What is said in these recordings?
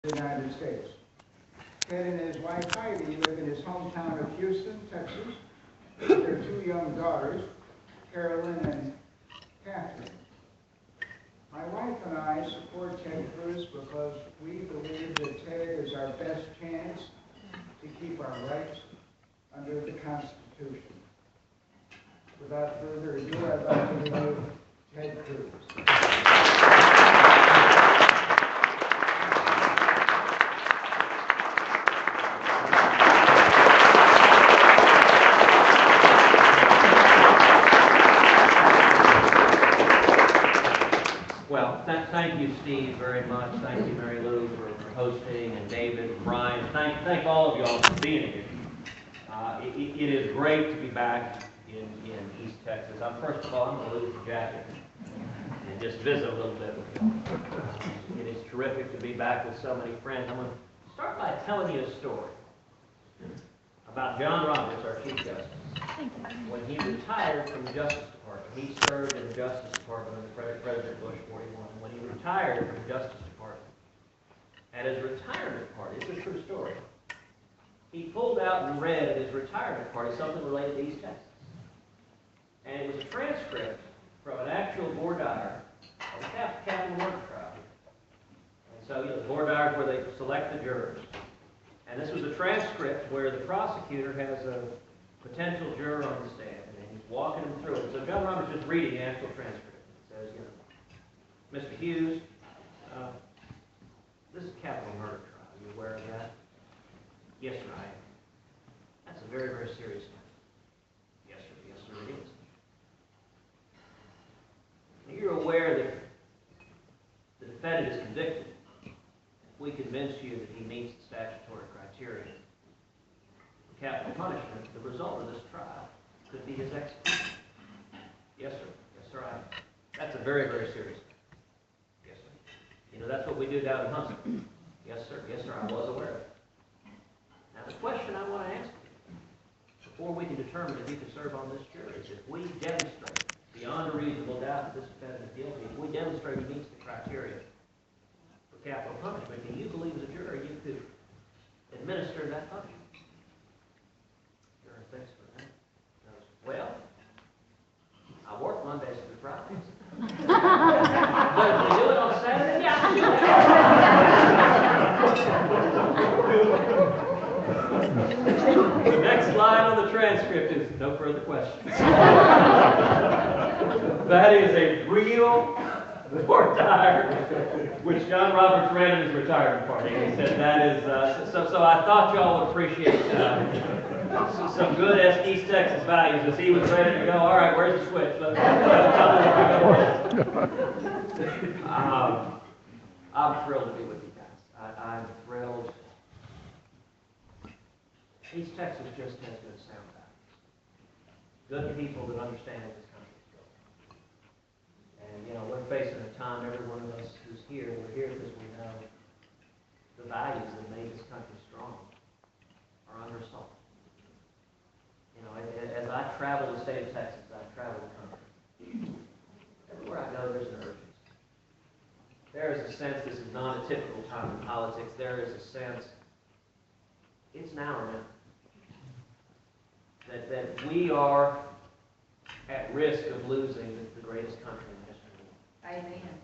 the United States. Ted and his wife Heidi live in his hometown of Houston, Texas, with their two young daughters, Carolyn and Catherine. My wife and I support Ted Cruz because we believe that Ted is our best chance to keep our rights under the Constitution. Without further ado, I'd like to introduce Ted Cruz. Well, thank you, Steve, very much. Thank you, Mary Lou, for hosting, and David, and Brian. Thank all of you all for being here. It is great to be back in East Texas. First of all, I'm going to lose the jacket and just visit a little bit with you. It is terrific to be back with so many friends. I'm going to start by telling you a story about John Roberts, our Chief Justice. When he retired from the Justice Department, he served in the Justice Department under President Bush 41. When he retired from the Justice Department, at his retirement party, it's a true story, he pulled out and read at his retirement party something related to East Texas. And it was a transcript from an actual voir dire of a capital murder trial. And so, the voir dire is where they select the jurors. And this was a transcript where the prosecutor has a potential juror on the stand, and he's walking him through it. So John Roberts is reading the actual transcript. It says, Mr. Hughes, this is a capital murder trial. Are you aware of that? Yes, sir, I am. That's a very, very serious matter. Yes, sir, it is. You're aware that the defendant is convicted. If we convince you that he meets the statutory criteria for capital punishment, the result of this trial could be his execution. Yes, sir, I am. That's a very, very serious matter. Yes, sir. That's what we do down in Huntsville. Yes, sir, I was aware of it. Now, the question I want to ask you, before we can determine if you can serve on this jury, is if we demonstrate beyond a reasonable doubt that this defendant is guilty, if we demonstrate he meets the criteria for capital punishment, do you believe as a jury you could administer that punishment? Jury thinks for that. Well, I work Mondays through Fridays. But if we do it on Saturday, The next line on the transcript is no further questions. That is a real voir dire, which John Roberts read at his retirement party. He said that is, so I thought y'all would appreciate some good East Texas values as he was ready to go. All right, where's the switch? I'm thrilled to be with you guys. I'm thrilled. East Texas just has good sound values. Good people that understand what this country is going. And, we're facing a time, every one of us who's here, we're here because we know the values that made this country strong are under assault. As I travel the state of Texas, I travel the country. Everywhere I go, there's an urgency. There is a sense this is not a typical time in politics. There is a sense it's now or never. That we are at risk of losing the greatest country in history. Amen.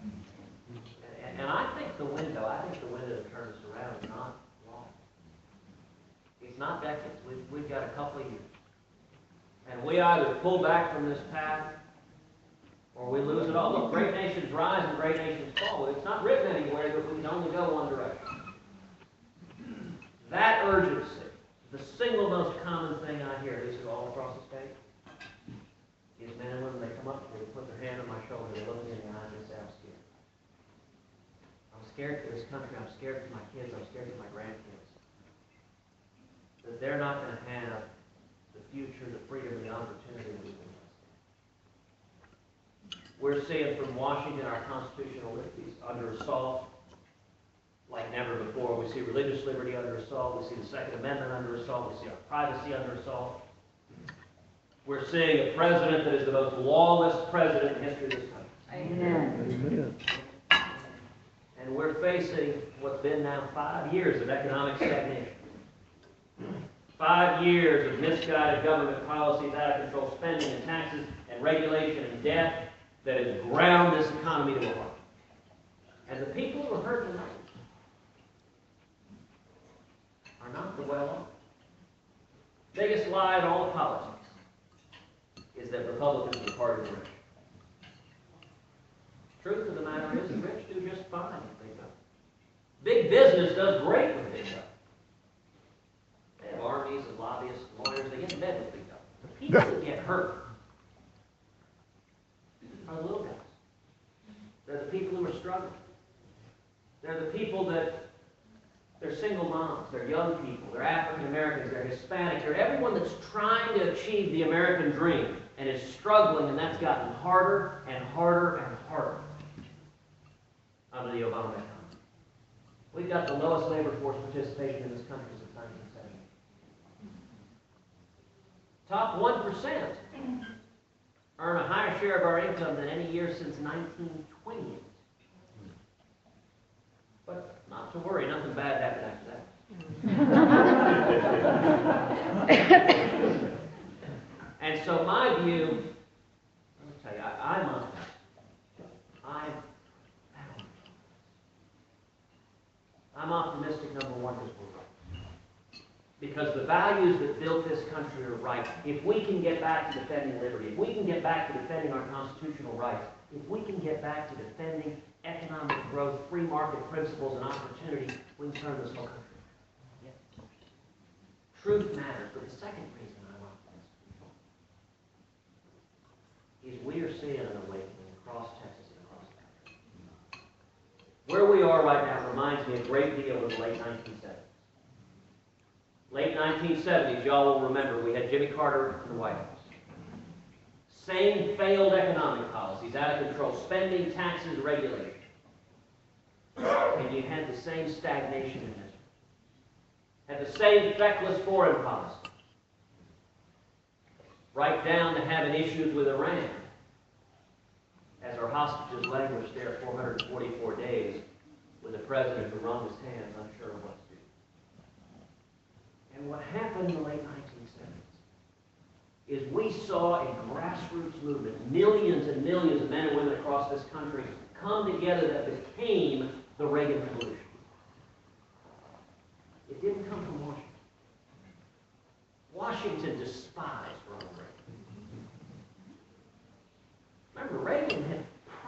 And I think the window to turn this around is not long. It's not decades. We've got a couple of years. And we either pull back from this path or we lose it all. Look, great nations rise and great nations fall. It's not written anywhere that we can only go one direction. That urgency, the single most common thing I hear, this is all across the state, is men and women, they come up to me, they put their hand on my shoulder, they look me in the eye and they say, I'm scared. I'm scared for this country, I'm scared for my kids, I'm scared for my grandkids. That they're not going to have the future, the freedom, and the opportunity we will. We're seeing from Washington our constitutional liberties under assault like never before. We see religious liberty under assault. We see the Second Amendment under assault. We see our privacy under assault. We're seeing a president that is the most lawless president in the history of this country. Amen. And we're we're facing what's been now 5 years of economic stagnation. 5 years of misguided government policies, out of control spending and taxes and regulation and debt that has ground this economy to a halt. And the people who are hurt tonight are not the well-off. Biggest lie in all of politics is that Republicans are the party of the rich. Truth of the matter is, the rich do just fine with big government. Big business does great with big government. They have armies and lobbyists and lawyers. They get in bed with big government. The people that get hurt are the little guys. They're the people who are struggling. They're the people that, they're single moms, they're young people, they're African Americans, they're Hispanic, they're everyone that's trying to achieve the American dream and is struggling, and that's gotten harder and harder and harder under the Obama economy. We've got the lowest labor force participation in this country since 1970. Top 1% earn a higher share of our income than any year since 1928. But not to worry, nothing bad happened after that. And so my view, let me tell you, I'm optimistic, number one, because we're right. Because the values that built this country are right. If we can get back to defending liberty, if we can get back to defending our constitutional rights, if we can get back to defending economic growth, free market principles, and opportunity, we can turn this whole country around. Yeah. Truth matters, but the second reason I'm optimistic is we are seeing an awakening across Texas and across the country. Where we are right now reminds me a great deal of the late 1970s. Late 1970s, y'all will remember, we had Jimmy Carter in the White House. Same failed economic policies, out of control spending, taxes, regulation. And you had the same stagnation in misery. Had the same feckless foreign policy. Right down to having issues with Iran. As our hostages languished there 444 days with a president who wrung his hands, unsure of what to do. And what happened in the late 1970s is we saw a grassroots movement, millions and millions of men and women across this country come together that became the Reagan Revolution. It didn't come from Washington. Washington despised Ronald Reagan. Remember, Reagan had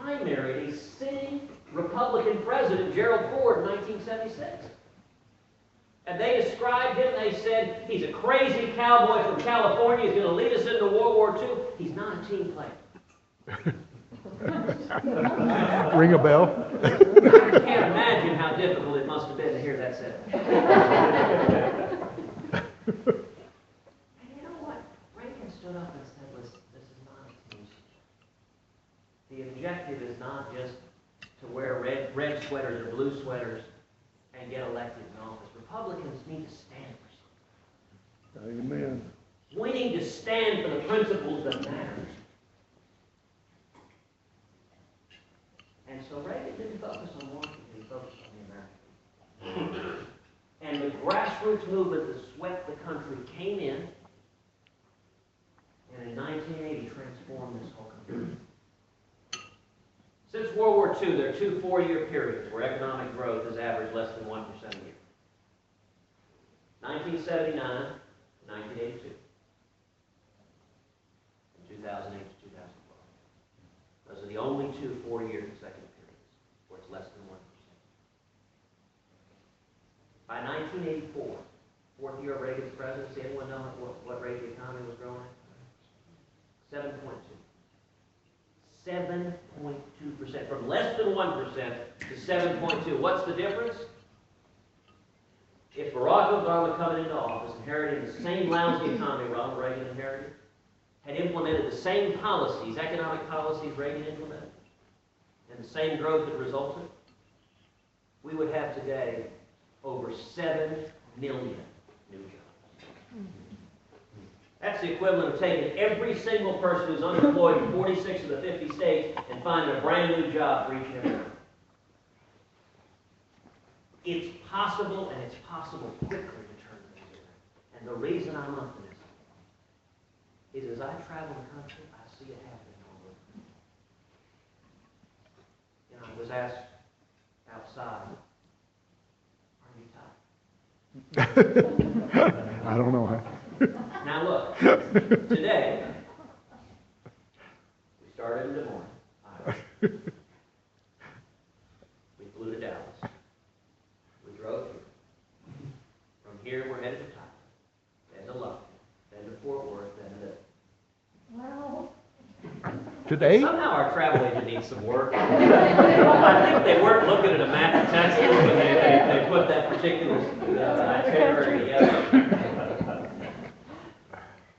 primaried a sitting Republican president, Gerald Ford, in 1976. And they described him, they said, he's a crazy cowboy from California, he's going to lead us into World War II. He's not a team player. Ring a bell? I can't imagine how difficult it must have been to hear that said. And you know what? Reagan stood up and said, listen, this is not a team sport. The objective is not just to wear red sweaters or blue sweaters and get elected in office. Republicans need to stand for something. Amen. We need to stand for the principles that matter. And so Reagan didn't focus on Washington, he focused on the Americans. And the grassroots movement that swept the country came in, and in 1980 transformed this whole country. Since World War II, there are two 4-year periods where economic growth has averaged less than 1% a year. 1979 to 1982. And 2008 to 2012. Those are the only two 4-year consecutive periods where it's less than 1%. By 1984, 4th year of Reagan's presidency, anyone know what rate the economy was growing at? 7.2. 7.2%. From less than 1% to 7.2. What's the difference? If Barack Obama, coming into office, inheriting the same lousy economy Ronald Reagan inherited, had implemented the same policies, economic policies Reagan implemented, and the same growth that resulted, we would have today over 7 million new jobs. That's the equivalent of taking every single person who's unemployed in 46 of the 50 states and finding a brand new job for each and every one. it's possible, and it's possible quickly to turn things around. And the reason I'm optimistic is as I travel the country, I see it happening all over. I was asked outside, are you tired? I don't know. Now look, today, we started in Des Moines, Iowa. We flew to Dallas. We drove here. From here, we're headed to Tyler, then to Lufkin, then to Fort Worth, then to... Well... Today? Somehow our travel agent needs some work. I think they weren't looking at a map of Texas when they put that particular itinerary together.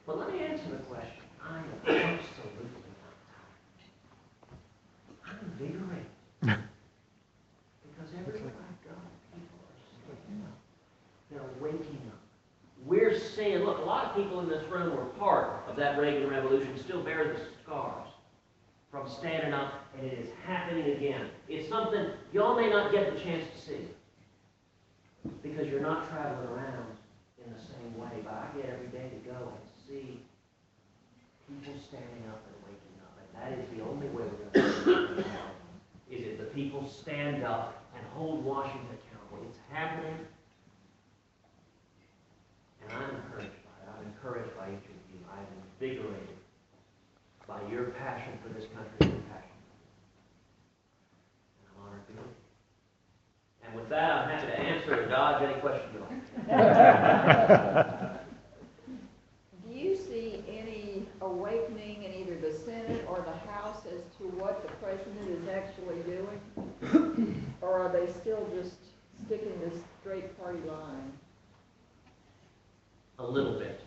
But let me answer the question. I am absolutely not tired. I'm invigorated. Because everywhere I go, people are waking up. They're waking up. We're seeing, look, a lot of people in this room were part of that Reagan Revolution, still bear the scars from standing up, and it is happening again. It's something y'all may not get the chance to see because you're not traveling around in the same way, but I get every day to go and see people standing up and waking up, and that is the only way we're going to do it. Is if the people stand up and hold Washington accountable. It's happening, and I'm encouraged by it. I'm encouraged by each of you. I'm invigorated by your passion for this country and your passion for me. And I'm honored to be with you. And with that, I'm happy to answer or dodge any questions you like. Do you see any awakening in either the Senate or the House as to what the president is actually doing? Or are they still just sticking to straight party line? A little bit.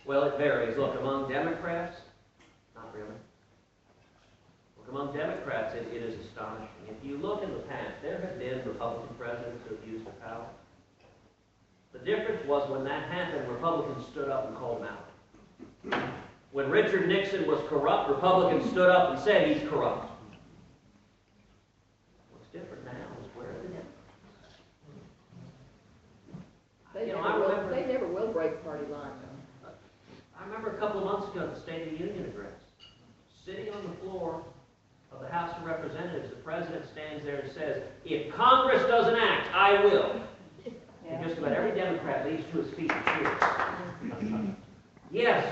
Well, it varies. Look, among Democrats, not really. Look, among Democrats, it is astonishing. If you look in the past, there have been Republican presidents who have used their power. The difference was when that happened, Republicans stood up and called him out. When Richard Nixon was corrupt, Republicans stood up and said he's corrupt. What's different now is where are the Democrats? They never will break party lines. I remember a couple of months ago at the State of the Union address, sitting on the floor of the House of Representatives, the President stands there and says, if Congress doesn't act, I will. And just about every Democrat leaps to his feet and cheers. Yes.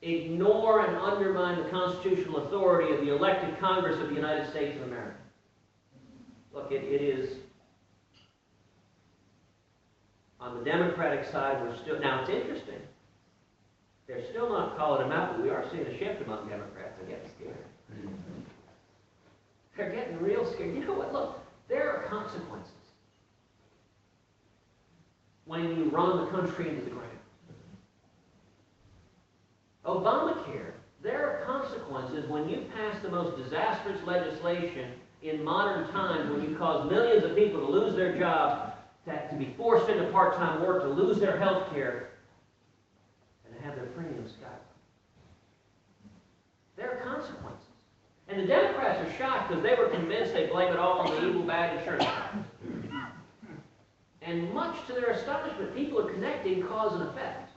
Ignore and undermine the constitutional authority of the elected Congress of the United States of America. Look, it is... On the Democratic side, we're still... Now, it's interesting. They're still not calling him out, but we are seeing a shift among Democrats. They're getting scared. They're getting real scared. You know what? Look, there are consequences when you run the country into the ground. Obamacare, there are consequences when you pass the most disastrous legislation in modern times, when you cause millions of people to lose their jobs, to be forced into part-time work, to lose their health care, and to have their premiums skyrocket. There are consequences. And the Democrats are shocked because they were convinced they'd blame it all on the evil bad insurance companies. And much to their astonishment, people are connecting cause and effect.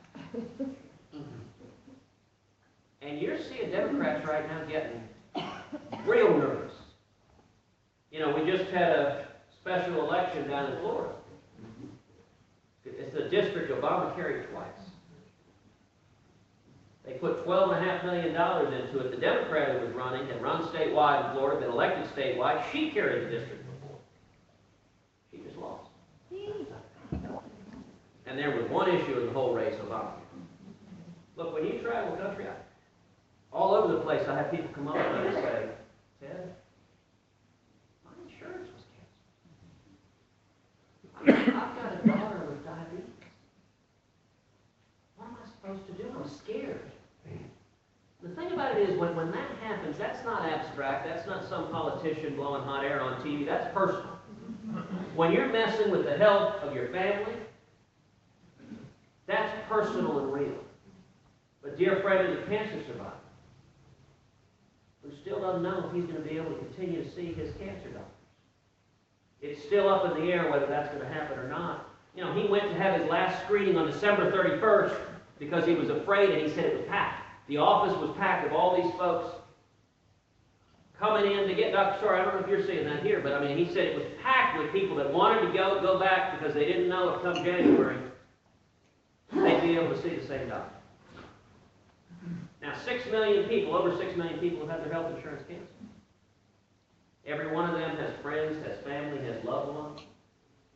And you're seeing Democrats right now getting real nervous. You know, we just had a special election down in Florida. It's the district Obama carried twice. They put $12.5 million into it. The Democrat who was running had run statewide in Florida, been elected statewide. She carried the district before. She just lost. And there was one issue in the whole race, Obama. Look, when you travel the country, all over the place, I have people come up to me and say, Ted, my insurance was canceled. I've got a daughter with diabetes. What am I supposed to do? I'm scared. The thing about it is, when that happens, that's not abstract. That's not some politician blowing hot air on TV. That's personal. When you're messing with the health of your family, that's personal and real. But dear friend, as a cancer survivor, who still doesn't know if he's going to be able to continue to see his cancer doctor. It's still up in the air whether that's going to happen or not. You know, he went to have his last screening on December 31st because he was afraid, and he said it was packed. The office was packed of all these folks coming in to get Dr. Sorry, I don't know if you're seeing that here, but I mean, he said it was packed with people that wanted to go back because they didn't know if come January they'd be able to see the same doctor. Now, 6 million people, over 6 million people have had their health insurance canceled. Every one of them has friends, has family, has loved ones.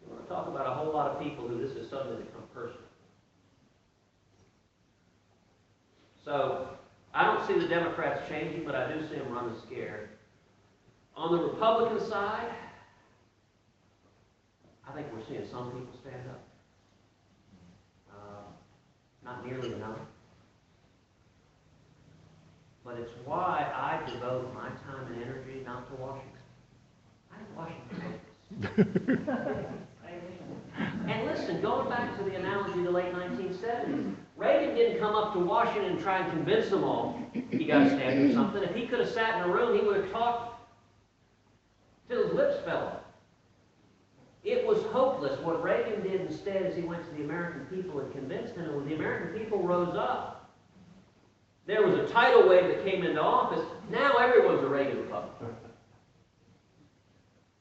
You want to talk about a whole lot of people who this has suddenly become personal. So, I don't see the Democrats changing, but I do see them running scared. On the Republican side, I think we're seeing some people stand up. Not nearly enough. But it's why I devote my time and energy not to Washington. I think Washington. And listen, going back to the analogy of the late 1970s, Reagan didn't come up to Washington and try and convince them all he got to stand for something. If he could have sat in a room, he would have talked till his lips fell off. It was hopeless. What Reagan did instead is he went to the American people and convinced them, and when the American people rose up, there was a tidal wave that came into office. Now everyone's a Reagan Republican.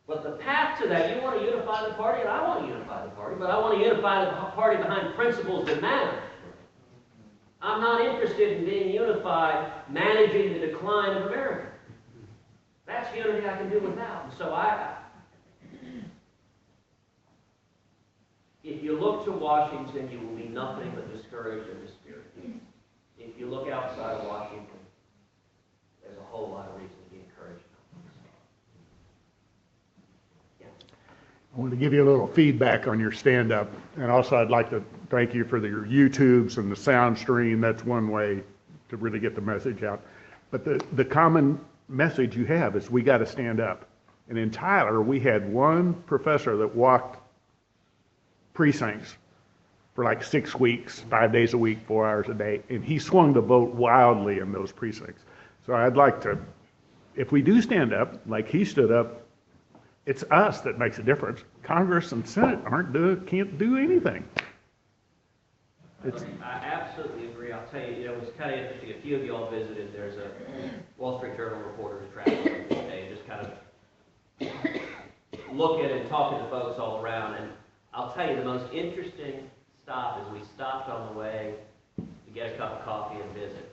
But the path to that, you want to unify the party, and I want to unify the party, but I want to unify the party behind principles that matter. I'm not interested in being unified managing the decline of America. That's unity I can do without. And so if you look to Washington, you will be nothing but discouraged and dispirited. If you look outside of Washington, there's a whole lot of reason to be encouraged. Yeah. I wanted to give you a little feedback on your stand-up, and also I'd like to thank you for your YouTubes and the sound stream. That's one way to really get the message out. But the common message you have is we got to stand up. And in Tyler, we had one professor that walked precincts for like 6 weeks, 5 days a week, 4 hours a day, and he swung the vote wildly in those precincts. So I'd like to, if we do stand up, like he stood up, it's us that makes a difference. Congress and Senate can't do anything. I absolutely agree. I'll tell you, it was kind of interesting. A few of you all visited. There's a Wall Street Journal reporter who's traveling today, just kind of looking and talking to folks all around. And I'll tell you, the most interesting stop is we stopped on the way to get a cup of coffee and visit.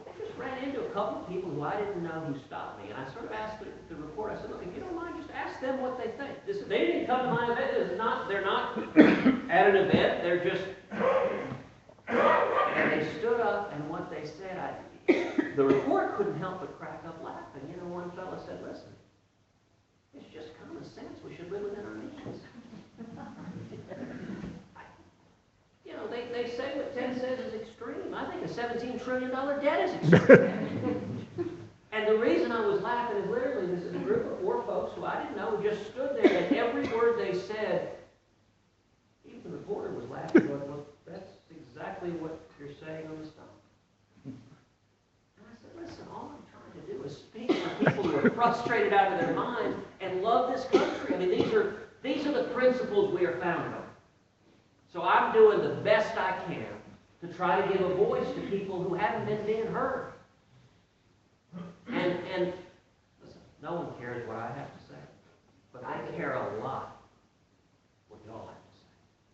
I just ran into a couple of people who I didn't know who stopped me. And I sort of asked the reporter, I said, look, if you don't mind, just ask them what they think. They didn't come to my event. They're not at an event. They're just... And they stood up, and what they said, the reporter couldn't help but crack up laughing. You know, one fellow said, listen, it's just common sense. We should live within our means. You know, they say what Ted says is extreme. I think a $17 trillion debt is extreme. And the reason I was laughing is literally this is a group of 4 folks who I didn't know who just stood there, and every word they said, even the reporter was laughing. Well, that's exactly what you're saying on the stop. And I said, listen, all I'm trying to do is speak for people who are frustrated out of their minds and love this country. I mean, these are the principles we are founded on. So I'm doing the best I can to try to give a voice to people who haven't been being heard. And listen, no one cares what I have to say, but I care a lot what y'all have to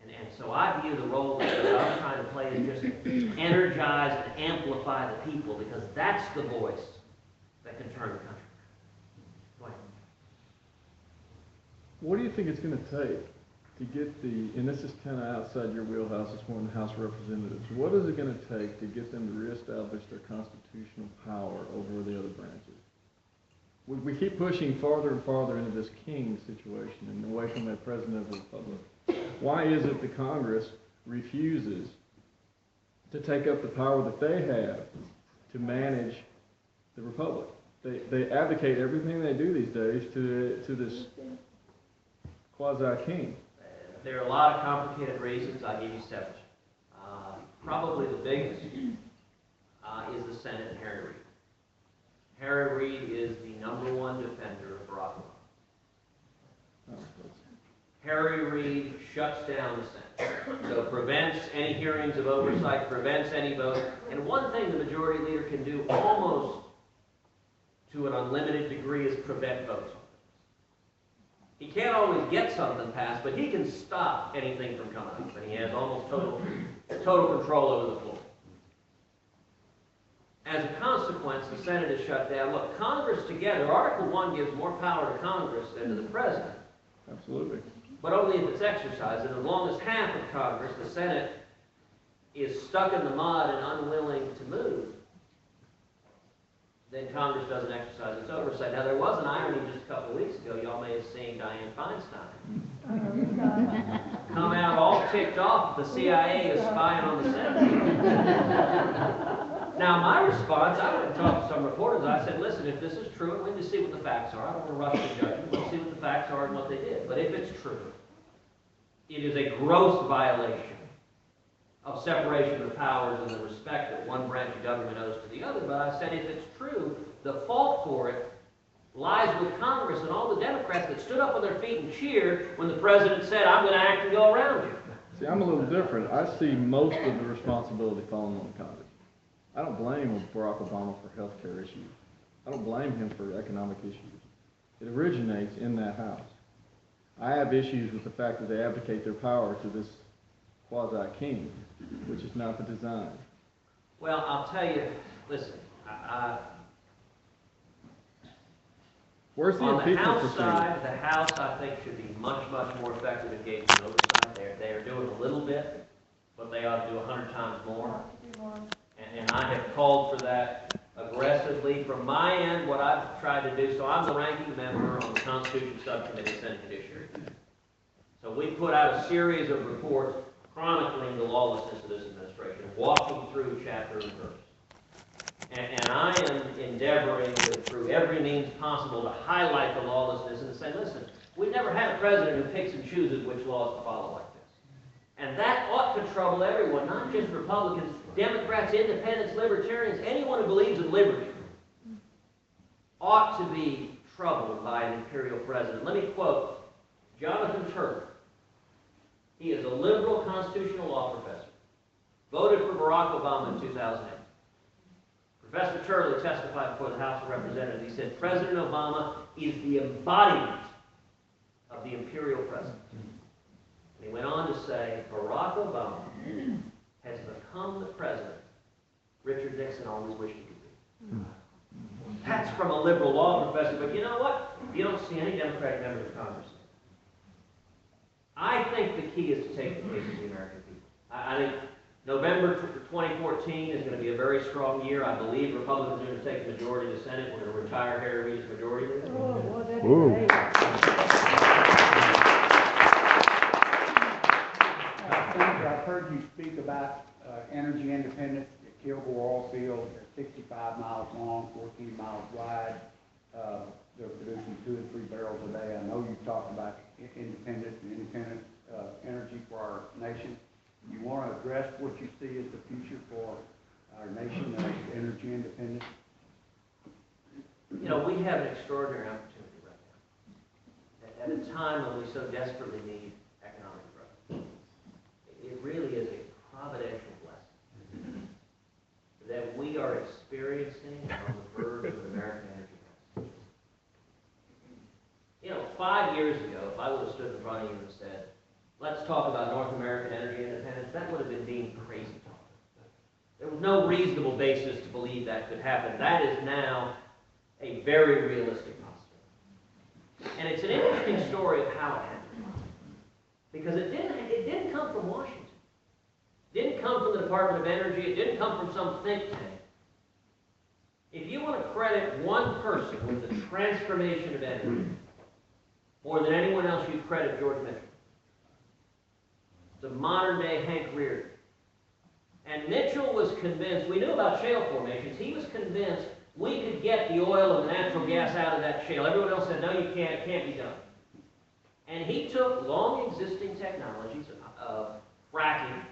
say. And so I view the role that I'm trying to play is just energize and amplify the people, because that's the voice that can turn the country. Go ahead. What do you think it's going to take to get and this is kind of outside your wheelhouse, it's more in the House of Representatives, what is it going to take to get them to reestablish their constitutional power over the other branches? We keep pushing farther and farther into this king situation and away from that president of the republic. Why is it the Congress refuses to take up the power that they have to manage the republic? They abdicate everything they do these days to this quasi-king. There are a lot of complicated reasons. I'll give you 7. Probably the biggest is the Senate inherited. Harry Reid is the #1 defender of Barack Obama. Harry Reid shuts down the Senate, so prevents any hearings of oversight, prevents any vote. And one thing the majority leader can do almost to an unlimited degree is prevent votes. He can't always get something passed, but he can stop anything from coming up, and he has almost total control over the floor. As a consequence, the Senate is shut down. Look, Congress together, Article 1 gives more power to Congress than to the President. Absolutely. But only if it's exercised, and as long as half of Congress, the Senate, is stuck in the mud and unwilling to move, then Congress doesn't exercise its oversight. Now, there was an irony just a couple of weeks ago. Y'all may have seen Dianne Feinstein come out all ticked off the CIA is spying on the Senate. Now, my response, I went and talked to some reporters. I said, listen, if this is true, we need to see what the facts are. I don't want to rush to judgment. Let's see what the facts are and what they did. But if it's true, it is a gross violation of separation of powers and the respect that one branch of government owes to the other. But I said, if it's true, the fault for it lies with Congress and all the Democrats that stood up on their feet and cheered when the president said, I'm going to act and go around you. See, I'm a little different. I see most of the responsibility falling on Congress. I don't blame Barack Obama for health care issues. I don't blame him for economic issues. It originates in that House. I have issues with the fact that they abdicate their power to this quasi-king, which is not the design. Well, I'll tell you, listen, Where's the on the impeachment House procedure? side, the House, I think, should be much, much more effective in engaging in oversight. They are doing a little bit, but they ought to do 100 times more. And I have called for that aggressively. From my end, what I've tried to do, so I'm the ranking member on the Constitution Subcommittee, Senate Judiciary. So we put out a series of reports chronicling the lawlessness of this administration, walking through chapter and verse. And I am endeavoring through every means possible to highlight the lawlessness and to say, listen, we've never had a president who picks and chooses which laws to follow like this. And that ought to trouble everyone, not just Republicans, Democrats, Independents, Libertarians, anyone who believes in liberty ought to be troubled by an imperial president. Let me quote Jonathan Turley. He is a liberal constitutional law professor, voted for Barack Obama in 2008. Professor Turley testified before the House of Representatives. He said, President Obama is the embodiment of the imperial president. And he went on to say, Barack Obama has become the president Richard Nixon always wished he could be. That's from a liberal law professor, but you know what? You don't see any Democratic members of Congress. I think the key is to take the case of the American people. I think November 2014 is going to be a very strong year. I believe Republicans are going to take the majority of the Senate. We're going to retire Harry Reid as majority leader. Oh, well, that'd be great. Senator, I've heard you speak about energy independence at Kilgore Oil Field. They're 65 miles long, 14 miles wide. They're producing 2 or 3 barrels a day. I know you've talked about independent energy for our nation. You want to address what you see as the future for our nation as energy independent? You know, we have an extraordinary opportunity right now. At a time when we so desperately need economic growth. It really is a providential blessing that we are experiencing on the verge of an American energy crisis. You know, 5 years ago, if I would have stood in front of you and said, let's talk about North American energy independence, that would have been deemed crazy talk. There was no reasonable basis to believe that could happen. That is now a very realistic possibility. And it's an interesting story of how it happened. Because it didn't come from Washington. It didn't come from the Department of Energy. It didn't come from some think tank. If you want to credit one person with the transformation of energy, more than anyone else, you credit George Mitchell. The modern-day Hank Rearden. And Mitchell was convinced, we knew about shale formations, he was convinced we could get the oil and the natural gas out of that shale. Everyone else said, no, you can't, it can't be done. And he took long-existing technologies of fracking,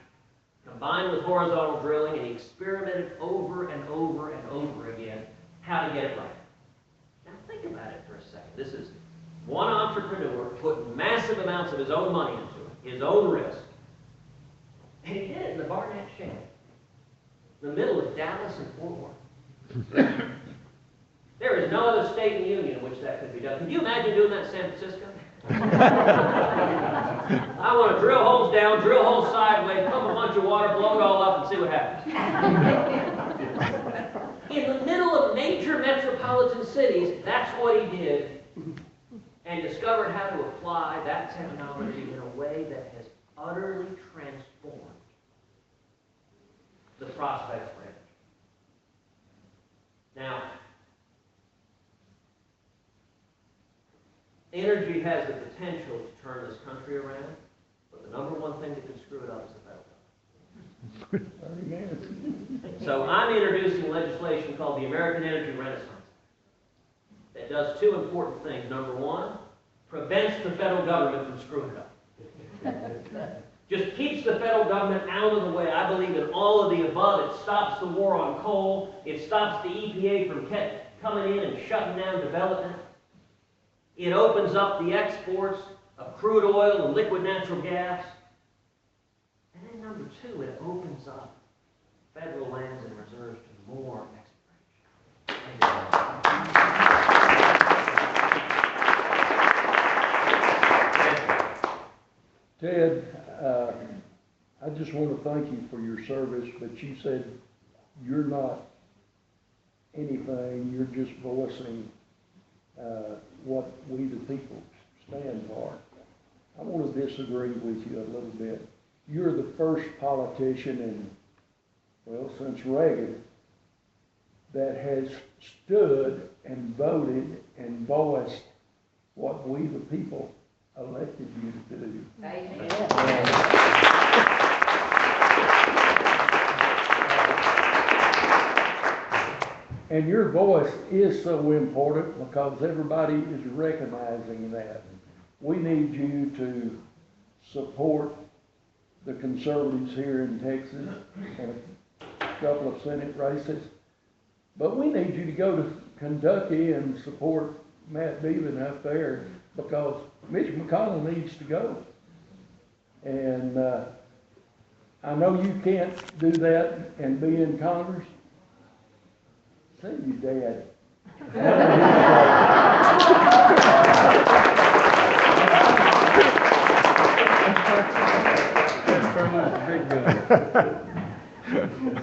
combined with horizontal drilling, and he experimented over and over and over again how to get it right. Now think about it for a second. This is one entrepreneur putting massive amounts of his own money into it, his own risk. And he did it in the Barnett Shale, in the middle of Dallas and Fort Worth. There is no other state in the union in which that could be done. Could you imagine doing that in San Francisco? I want to drill holes down, drill holes sideways, pump a bunch of water, blow it all up, and see what happens. In the middle of major metropolitan cities, that's what he did, and discovered how to apply that technology in a way that has utterly transformed the prospects for energy. Now, energy has the potential to turn this country around, but the number one thing that can screw it up is the federal government. So I'm introducing legislation called the American Energy Renaissance that does two important things. Number one, prevents the federal government from screwing it up. Just keeps the federal government out of the way. I believe in all of the above. It stops the war on coal. It stops the EPA from coming in and shutting down development. It opens up the exports of crude oil and liquid natural gas. And then number two, it opens up federal lands and reserves to more exploration. Ted, I just want to thank you for your service, but you said you're not anything, you're just voicing what we the people stand for. I want to disagree with you a little bit. You're the first politician in, well, since Reagan, that has stood and voted and voiced what we the people elected you to do. And your voice is so important because everybody is recognizing that. We need you to support the conservatives here in Texas and a couple of Senate races. But we need you to go to Kentucky and support Matt Beaven up there because Mitch McConnell needs to go. And I know you can't do that and be in Congress. Send your dad.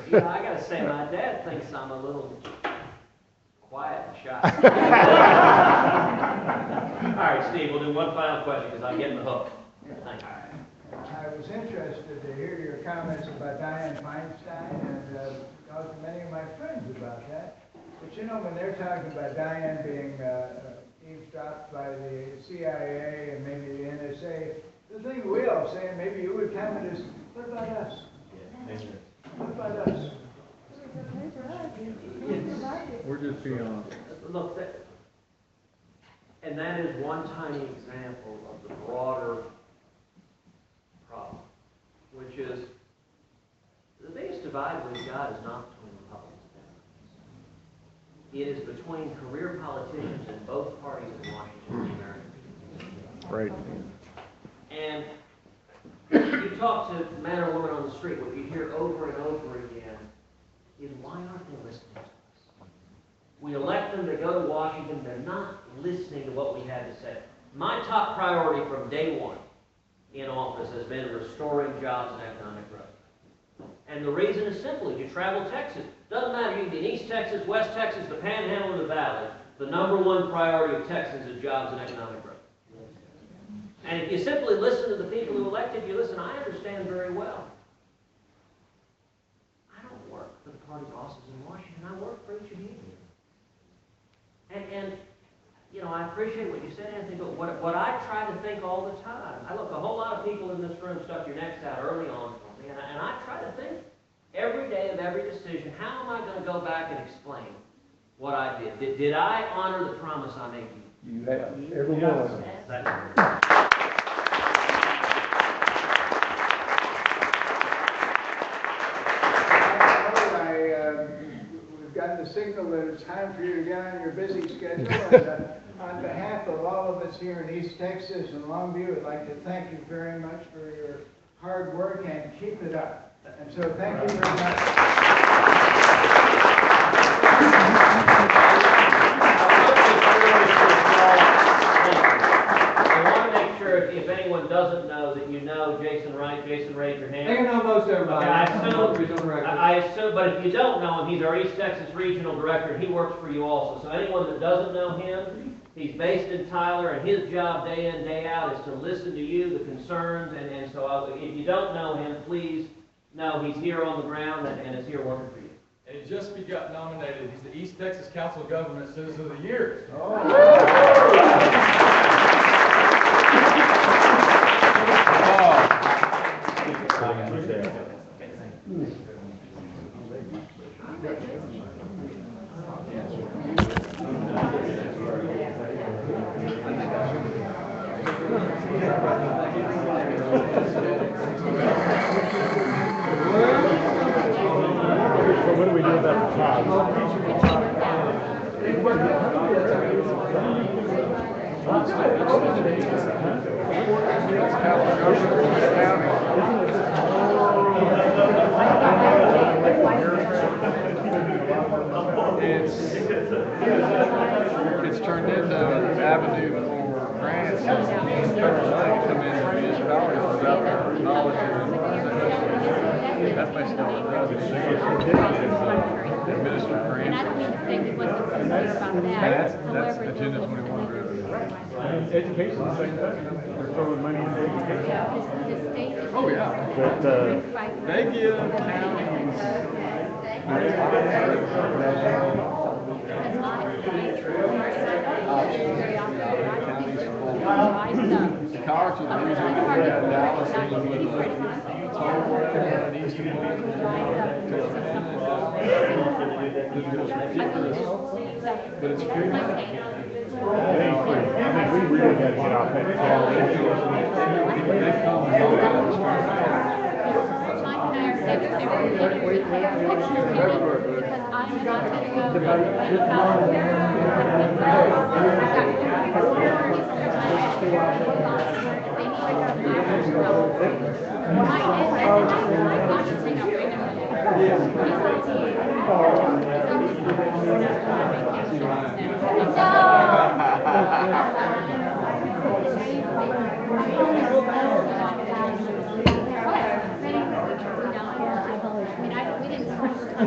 You know, I gotta say, my dad thinks I'm a little quiet and shy. All right, Steve, we'll do one final question because I'm getting the hook. Thank you. I was interested to hear your comments about Dianne Feinstein and talked to many of my friends about that. But you know, when they're talking about Dianne being eavesdropped by the CIA and maybe the NSA, the thing we all say, and maybe you would comment, is, what about us? What about us? We're just being honest. Look, and that is one tiny example of the broader problem, which is the biggest divide we've got is not between Republicans and Democrats. It is between career politicians in both parties in Washington and the American people. Right. And you talk to man or woman on the street, what you hear over and over again is, why aren't they listening to us? We elect them to go to Washington, they're not listening to what we have to say. My top priority from day one in office has been restoring jobs and economic growth. And the reason is simple. You travel Texas. Doesn't matter, you can be in East Texas, West Texas, the Panhandle, or the Valley. The number one priority of Texans is jobs and economic growth. And if you simply listen to the people who elected you, listen, I understand very well. I don't work for the party bosses in Washington. I work for each of you. And you know, I appreciate what you said, Anthony, but what I try to think all the time, I look, a whole lot of people in this room stuck your necks out early on for me, and I try to think every day of every decision, how am I going to go back and explain what I did? Did I honor the promise I made you? You have, every one of them. We've gotten the signal that it's time for you to schedule. And, on behalf of all of us here in East Texas and Longview, I'd like to thank you very much for your hard work and keep it up. And so thank you very much. I want to make sure if anyone doesn't know that you know Jason Wright. Jason, raise your hand. I know most everybody. Okay, I assume, but if you don't know him, he's our East Texas Regional Director, and he works for you also. So anyone that doesn't know him, he's based in Tyler, and his job day in, day out is to listen to you, the concerns, and so if you don't know him, please know he's here on the ground and is here working for you. And he just got nominated. He's the East Texas Council of Government Citizen of the Year. So what do we do about the top? It's turned into an avenue for grants and federal money to come in and municipalities without their knowledge or understanding. That's basically what it does. Administer And grants. I don't mean to say he wasn't sincere about that. That's However, Agenda 21 driven. Education, we're throwing money into education. his state. Oh, yeah. But, They give counties. The college is using Dallas with and Eastern but it's free money. it ain't free. I think we really gotta get off that call. They come and all that. Because I'm